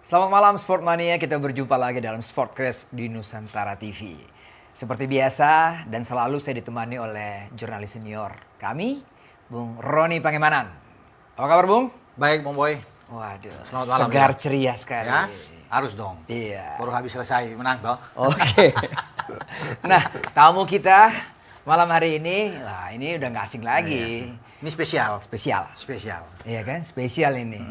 Selamat malam Sportmania, kita berjumpa lagi dalam Sportcast di Nusantara TV. Seperti biasa dan selalu saya ditemani oleh jurnalis senior kami, Bung Roni Pangemanan. Apa kabar Bung? Baik Bung Boy. Waduh, selamat malam segar ya. ceria sekali. Ya, harus dong. Iya. Baru habis selesai menang toh. Oke. Nah, tamu kita malam hari ini, wah ini udah nggak asing lagi. Ini spesial. Spesial. Spesial. Iya kan, spesial ini.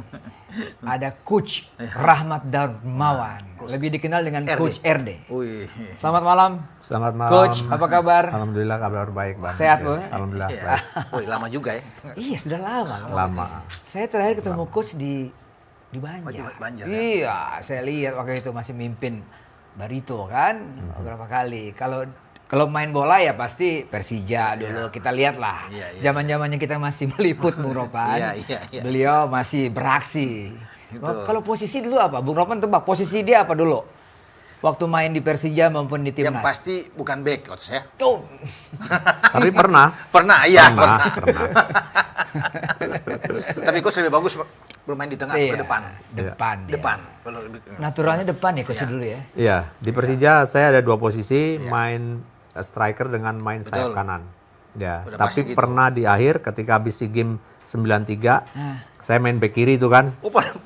Ada Coach Rahmat Darmawan, lebih dikenal dengan Coach RD. Wih. Selamat malam. Selamat malam. Coach, apa kabar? Alhamdulillah kabar baik, Bang. Sehat, Bu? Alhamdulillah Iya. baik. Wih, lama juga ya. Iya, sudah lama. Lama. Saya terakhir ketemu Coach di Banjar. di Banjar, ya? Iya, saya lihat waktu itu masih mimpin Barito kan, beberapa kali. Kalau main bola ya pasti Persija dulu. Kita lihat lah. Iya. Zaman-zamannya kita masih meliput Bung Ropan. Iya. Beliau masih beraksi. Itu. Kalau posisi dulu apa? Bung Ropan tebak posisi dia apa dulu? Waktu main di Persija maupun di Yang timnas. pasti bukan back coach ya. Oh. Tapi pernah. Pernah, iya. Pernah. Tapi coach lebih bagus bermain di tengah atau ke depan. Depan. dia. Depan. Naturalnya depan ya Coach dulu ya. Iya, di Persija saya ada dua posisi, main striker dengan main sayap kanan. Ya, Udah tapi pasti gitu. pernah di akhir ketika habis SEA Games 93, saya main back kiri itu kan. Oh, back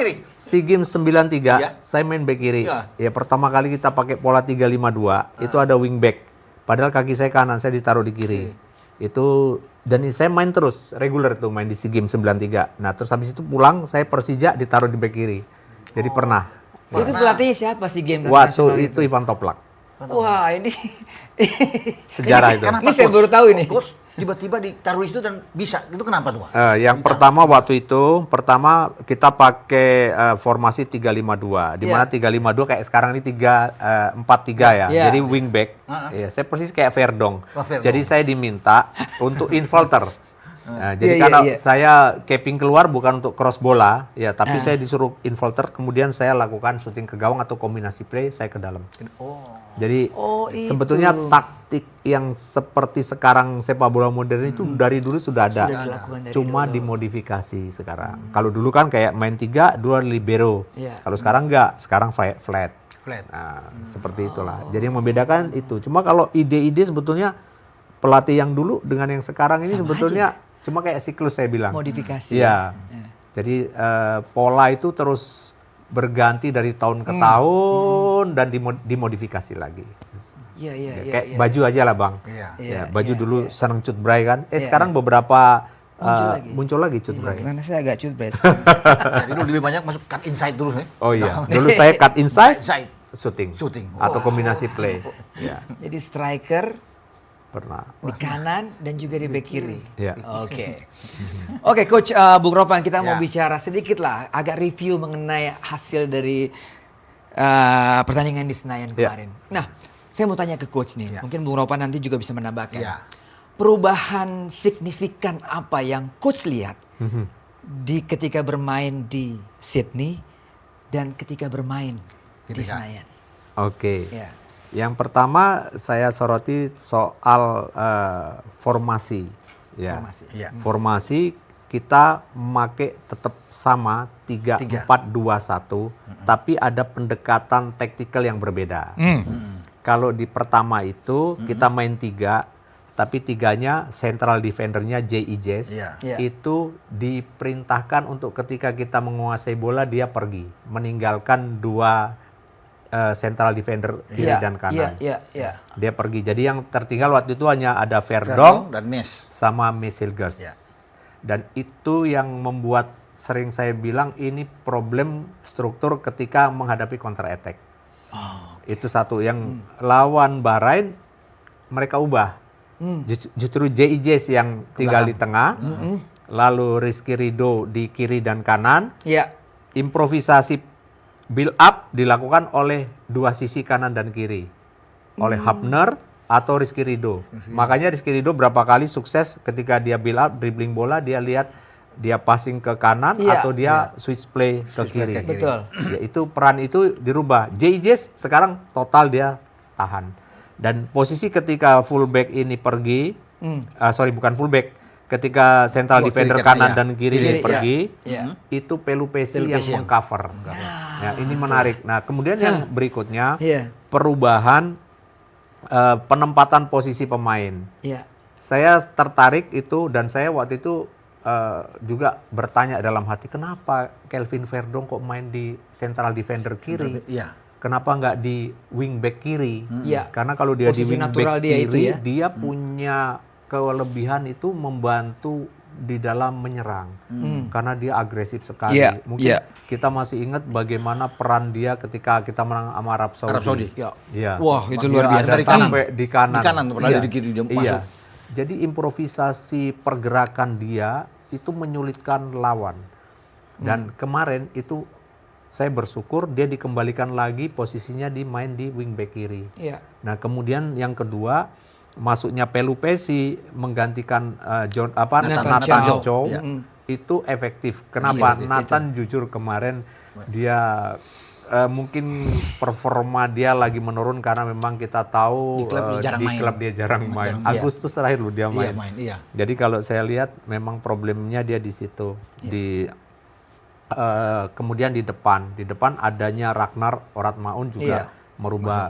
kiri. SEA Games 93, Iya. saya main back kiri. Iya. Ya pertama kali kita pakai pola 352, itu ada wing back. Padahal kaki saya kanan, saya ditaruh di kiri. Itu dan saya main terus reguler tuh main di SEA Games 93. Nah, terus habis itu pulang saya Persija ditaruh di back kiri. Jadi pernah. Itu pelatihnya siapa sih game Waktu itu Ivan Toplak. Wah ini Sejarah itu. Ini saya baru tahu ini. Coach tiba-tiba ditaruh itu dan bisa. Itu kenapa tuh? Yang pertama waktu itu, kita pakai formasi 352. Di mana 352 kayak sekarang ini 343 ya. Iya. Jadi wing back. Ya, saya persis kayak Verdong. Verdong. Jadi saya diminta untuk involter. Nah, jadi Iya, karena iya. saya capping keluar bukan untuk cross bola, ya, tapi saya disuruh involter, kemudian saya lakukan shooting ke gawang atau kombinasi play, saya ke dalam. Jadi itu. sebetulnya taktik yang seperti sekarang sepak bola modern itu dari dulu sudah ada, dilakukan dari cuma dimodifikasi sekarang. Kalau dulu kan kayak main 3-2 libero, Iya. kalau sekarang enggak, sekarang flat. Flat. Nah, seperti itulah. Jadi yang membedakan itu. Cuma kalau ide-ide sebetulnya pelatih yang dulu dengan yang sekarang ini sebetulnya cuma kayak siklus saya bilang. Modifikasi. Iya. Jadi pola itu terus berganti dari tahun ke tahun dan dimodifikasi lagi. Iya. Kayak baju aja lah Bang. Iya. Ya, baju dulu seneng cut bray kan. Sekarang beberapa muncul lagi cut bray. Karena saya agak cutbreast. Jadi dulu lebih banyak masuk cut inside terus nih. Oh iya. Dulu saya cut inside, Inside. shooting. Atau kombinasi play. Ya, Jadi striker pernah. di kanan dan juga di back kiri. Iya. Oke, Coach Bung Ropan, kita mau Ya. bicara sedikit lah, agak review mengenai hasil dari pertandingan di Senayan Ya. kemarin. Nah, saya mau tanya ke Coach nih, mungkin Bung Ropan nanti juga bisa menambahkan. Ya. Perubahan signifikan apa yang Coach lihat di ketika bermain di Sydney dan ketika bermain di Senayan? Oke. Ya. Yang pertama saya soroti soal formasi. Ya. Formasi. Iya. Formasi kita make tetap sama 3-4-2-1, tapi ada pendekatan taktikal yang berbeda. Kalau di pertama itu kita main 3, tapi 3-nya central defendernya JIJs, Iya. Iya. itu diperintahkan untuk ketika kita menguasai bola dia pergi, meninggalkan 2 central defender kiri dan kanan. Iya. Dia pergi. Jadi yang tertinggal waktu itu hanya ada Verdong Verdong dan Mes. sama Mesilgers. Ya. Dan itu yang membuat sering saya bilang ini problem struktur ketika menghadapi counter attack. Itu satu yang lawan Bahrain mereka ubah. Justru JIJs yang tinggal di tengah, lalu Rizky Ridho di kiri dan kanan. Iya. Improvisasi build up dilakukan oleh 2 sisi kanan dan kiri. Oleh Hapner atau Rizky Ridho. Makanya Rizky Ridho berapa kali sukses ketika dia build up, dribbling bola, dia lihat dia passing ke kanan Iya. atau dia switch play ke kiri. Betul. Ya, itu peran itu dirubah. JIJs sekarang total dia tahan. Dan posisi ketika fullback ini pergi, bukan fullback, ketika central defender kanan dan kiri Kiri, pergi, iya. itu Pelupesi yang Pelupesi yang mengcover. Nah, Ya, ini menarik. Nah, kemudian yang berikutnya Iya. perubahan penempatan posisi pemain. Iya. Saya tertarik itu dan saya waktu itu juga bertanya dalam hati, kenapa Kelvin Verdong kok main di central defender kiri? Iya. Kenapa nggak di wingback kiri? Iya. Karena kalau dia Posisi di natural wingback dia kiri, itu ya. dia punya kelebihan itu membantu di dalam menyerang. Karena dia agresif sekali. Iya, Mungkin iya. kita masih ingat bagaimana peran dia ketika kita menang sama Arab Saudi. Arab Saudi. Ya. Iya. Wah, itu Dia luar biasa. ada Dari kanan. sampai di kanan. Di kanan, padahal Iya. di kiri dia Iya. masuk. Jadi improvisasi pergerakan dia itu menyulitkan lawan. Dan kemarin itu saya bersyukur dia dikembalikan lagi posisinya main di wingback kiri. Iya. Nah, kemudian yang kedua masuknya Pelupesi menggantikan Nathan Nathan Chow. Chow Iya. itu efektif. Kenapa? Iya, Nathan jujur kemarin dia mungkin performa dia lagi menurun karena memang kita tahu Di klub dia jarang main. klub dia jarang main. Jarang main. Agustus terakhir loh dia Iya, main. main. Iya. Jadi kalau saya lihat memang problemnya dia di situ. Di kemudian di depan adanya Ragnar Oratmaun juga Iya. merubah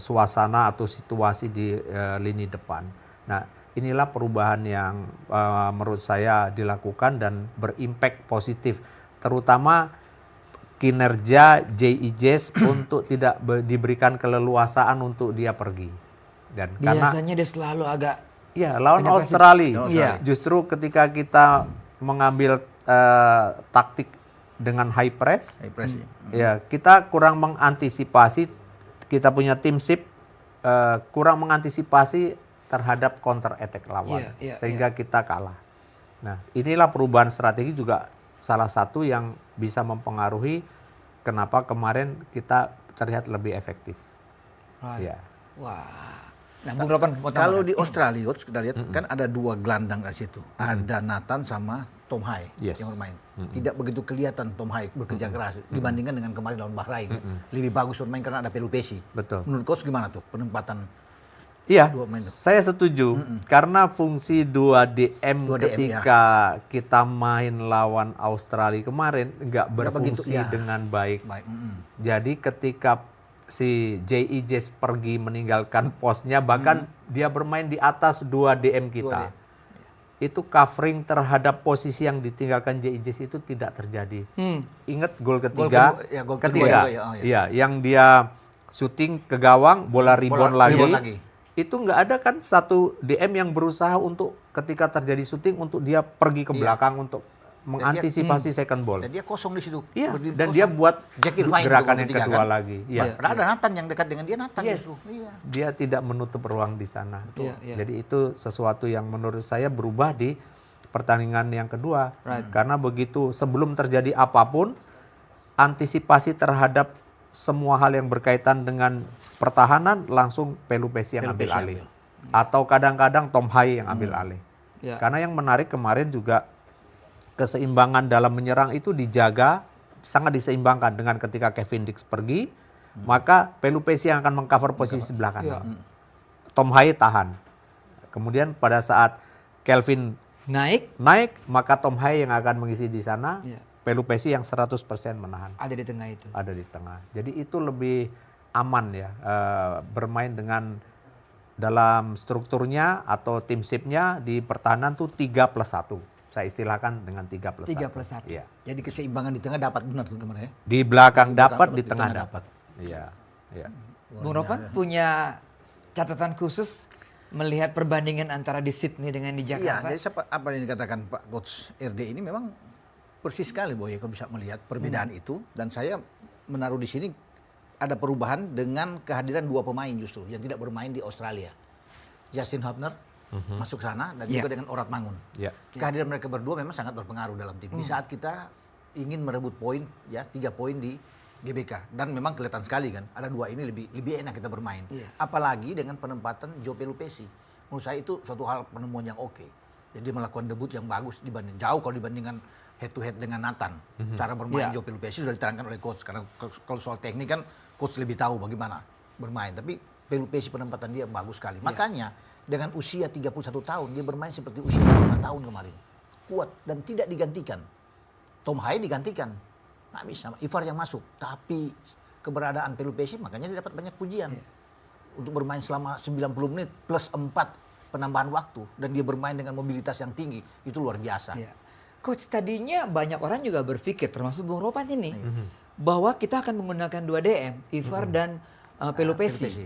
suasana atau situasi di lini depan. Nah, inilah perubahan yang menurut saya dilakukan dan berimpact positif, terutama kinerja J.I. untuk tidak diberikan keleluasaan untuk dia pergi. Dan karena Biasanya dia selalu agak ya lawan Ada Australia, Iya. justru ketika kita mengambil taktik dengan high press, High press, ya kita kurang mengantisipasi, kita punya tim sip kurang mengantisipasi terhadap counter attack lawan, Iya, iya, sehingga kita kalah. Nah, inilah perubahan strategi juga salah satu yang bisa mempengaruhi kenapa kemarin kita terlihat lebih efektif. Right. Ya. Wah. Nah, Bung Ropan mau Kalau tambahkan? di Australia, Coach, kita lihat kan ada dua gelandang dari situ. Ada Nathan sama Tom Hai Yes. yang bermain. Tidak begitu kelihatan Tom Hai bekerja keras dibandingkan dengan kemarin lawan Bahrain. Lebih bagus bermain karena ada Pelupesi. Betul. Menurut Coach gimana tuh penempatan Iya, dua pemain itu? saya setuju. Karena fungsi 2DM 2DM, ketika kita main lawan Australia kemarin nggak begitu, berfungsi ya. dengan baik. Baik. Jadi ketika si J.I. Jazz pergi meninggalkan posnya, bahkan dia bermain di atas 2DM kita. 2DM. Itu covering terhadap posisi yang ditinggalkan J.I. Jazz itu tidak terjadi. Ingat gol ketiga? kedua, ya, gol kedua ketiga. juga ya, oh, ya. Iya, yang dia syuting ke gawang, bola rebound lagi. rebound lagi. Itu nggak ada kan satu DM yang berusaha untuk ketika terjadi syuting untuk dia pergi ke belakang untuk mengantisipasi second ball. Dan dia kosong di situ. Iya, Berdiri dan kosong. dia buat Jekyll Hyde gerakan gol yang ketiga, kedua kan? lagi. Iya. Padahal ada Nathan yang dekat dengan dia, Nathan Yes, justru. Iya. dia tidak menutup ruang di sana. Iya, iya. Jadi itu sesuatu yang menurut saya berubah di pertandingan yang kedua. Karena begitu sebelum terjadi apapun, antisipasi terhadap semua hal yang berkaitan dengan pertahanan langsung Pelupesi yang ambil Pelupesi alih. ambil. Atau kadang-kadang Tom Hai yang ambil alih. Ya. Karena yang menarik kemarin juga keseimbangan dalam menyerang itu dijaga, sangat diseimbangkan dengan ketika Kevin Dix pergi, maka Pelupesi yang akan mengcover posisi sebelah kanan. Tom Hai tahan. Kemudian pada saat Kelvin Naik naik, maka Tom Hai yang akan mengisi di sana, Iya. Pelupesi yang 100% menahan. ada di tengah itu. Ada di tengah. Jadi itu lebih aman ya, bermain dengan dalam strukturnya atau tim sipnya di pertahanan tuh 3+1. Saya istilahkan dengan 3+1. 3+1. Iya. Jadi keseimbangan di tengah dapat benar tuh kemarin ya. Di belakang dapat, dapat, di tengah tengah dapat. Iya. Iya. Bung Ropan punya catatan khusus melihat perbandingan antara di Sydney dengan di Iya, Jakarta? jadi apa yang dikatakan Pak Coach RD ini memang persis sekali Boy, kalau bisa melihat perbedaan itu. Dan saya menaruh di sini ada perubahan dengan kehadiran dua pemain justru yang tidak bermain di Australia. Justin Hubner masuk sana dan juga dengan Oratmangun. Iya. Kehadiran mereka berdua memang sangat berpengaruh dalam tim. Di saat kita ingin merebut poin, ya 3 poin di GBK. Dan memang kelihatan sekali kan, ada dua ini lebih enak kita bermain. Iya. Apalagi dengan penempatan Joe Pelupesi. Menurut saya itu suatu hal penemuan yang oke. Jadi melakukan debut yang bagus jauh kalau dibandingkan head to head dengan Nathan. Cara bermain Iya. Joe Pelupesi sudah diterangkan oleh coach. Karena kalau soal teknik kan coach lebih tahu bagaimana bermain. Tapi Pelupesi penempatan dia bagus sekali. Makanya dengan usia 31 tahun dia bermain seperti usia 5 tahun kemarin. Kuat dan tidak digantikan. Tom Hai digantikan nggak bisa. Ivar yang masuk, tapi keberadaan Pelupesi makanya dia dapat banyak pujian. Untuk bermain selama 90 menit plus 4 penambahan waktu dan dia bermain dengan mobilitas yang tinggi, itu luar biasa. Iya. Coach, tadinya banyak orang juga berpikir, termasuk Bung Ropan ini, bahwa kita akan menggunakan 2 DM, Ivar dan Pelupesi. Pelupesi.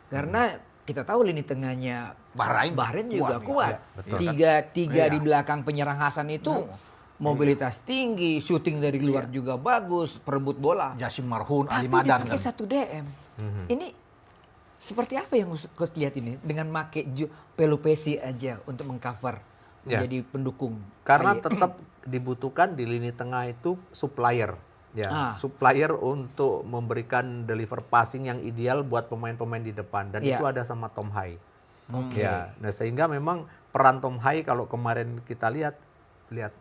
Karena kita tahu lini tengahnya Bahrain juga kuat. betul. Tiga di belakang penyerang Hasan itu mobilitas tinggi, shooting dari luar juga bagus, perebut bola. Jasim Marhun, Ali Tapi Madan dipakai kan. 1 DM. Ini seperti apa yang Coach lihat ini dengan make Pelupesi aja untuk mengcover Ya. menjadi pendukung? Karena AY. tetap dibutuhkan di lini tengah itu supplier. Ya, supplier untuk memberikan deliver passing yang ideal buat pemain-pemain di depan dan Iya. itu ada sama Tom Hai. Ya, nah sehingga memang peran Tom Hai kalau kemarin kita lihat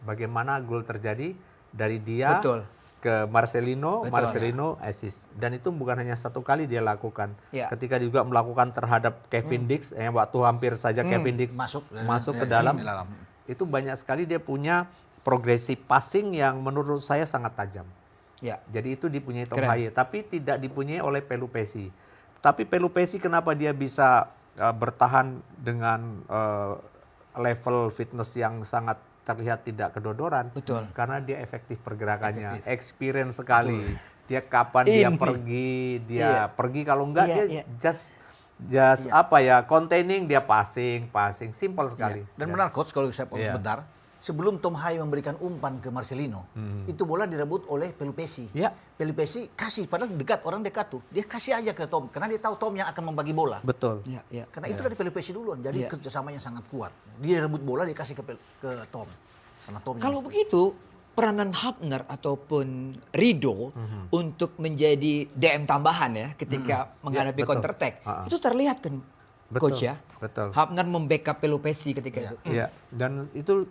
bagaimana gol terjadi dari dia Betul. ke Marcelino, Betul. Marcelino assist dan itu bukan hanya 1 kali dia lakukan. Iya. Ketika juga melakukan terhadap Kevin Dix yang waktu hampir saja Kevin Dix masuk ke dalam. Itu banyak sekali dia punya progresi passing yang menurut saya sangat tajam. Ya. Jadi itu dipunyai Tom Keren. Hai, tapi tidak dipunyai oleh Pelupesi. Tapi Pelupesi kenapa dia bisa bertahan dengan level fitness yang sangat terlihat tidak kedodoran? Betul. Karena dia efektif pergerakannya, experience sekali. Dia kapan dia Ini. pergi kalau enggak Iya, dia iya. just containing, dia passing, simple sekali. Dan benar coach kalau saya potong Iya. sebentar, sebelum Tom Hai memberikan umpan ke Marcelino, itu bola direbut oleh Pelupesi. Iya. Pelupesi kasih, padahal orang dekat tuh, dia kasih aja ke Tom, karena dia tahu Tom yang akan membagi bola. Betul. Ya, ya. Karena itu dari Pelupesi duluan, jadi Iya. kerjasamanya sangat kuat. Dia rebut bola, dia kasih ke Tom. Karena Tom Kalau begitu, peranan Hapner ataupun Rido untuk menjadi DM tambahan ya ketika menghadapi betul. counter attack, itu terlihat kan Betul, coach ya. betul. Hapner membackup Pelupesi ketika itu. Iya, dan itu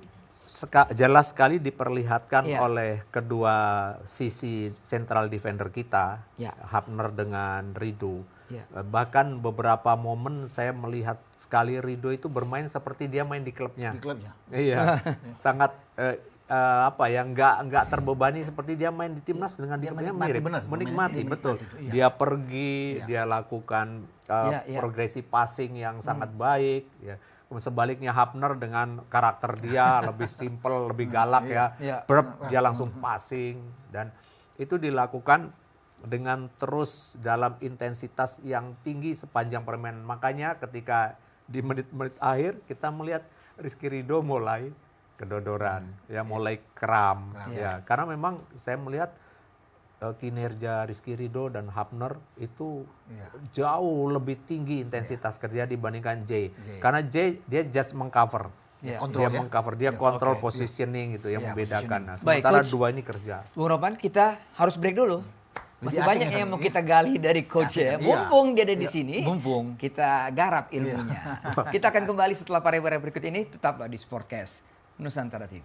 jelas sekali diperlihatkan Iya. oleh kedua sisi central defender kita, Iya. Hapner dengan Rido. Iya. Bahkan beberapa momen saya melihat sekali Rido itu bermain seperti dia main di klubnya. di klubnya. Iya, sangat nggak terbebani seperti dia main di timnas dengan Dia klubnya menikmati mirip, benar, menikmati menikmati betul. itu, iya. Dia pergi, dia lakukan Iya, iya. progresi passing yang sangat baik. Ya. Sebaliknya Hapner dengan karakter dia lebih simple, lebih galak ya, Iya. dia langsung passing dan itu dilakukan dengan terus dalam intensitas yang tinggi sepanjang permainan. Makanya ketika di menit-menit akhir kita melihat Rizky Ridho mulai kedodoran, ya mulai kram, ya karena memang saya melihat kinerja Rizky Ridho dan Hapner itu jauh lebih tinggi intensitas kerja dibandingkan J. Karena J dia just mengcover. Iya. Dia mengcover, dia kontrol positioning gitu yang Iya, membedakan. Nah, Baik, sementara Coach. dua ini kerja. Bung Ropan, kita harus break dulu. Masih asing banyak ya, yang mau kita gali dari coach ya. Iya. Mumpung dia ada di sini. mumpung. Kita garap ilmunya. Kita akan kembali setelah pariwara berikut ini. Tetaplah di Sportcast Nusantara TV.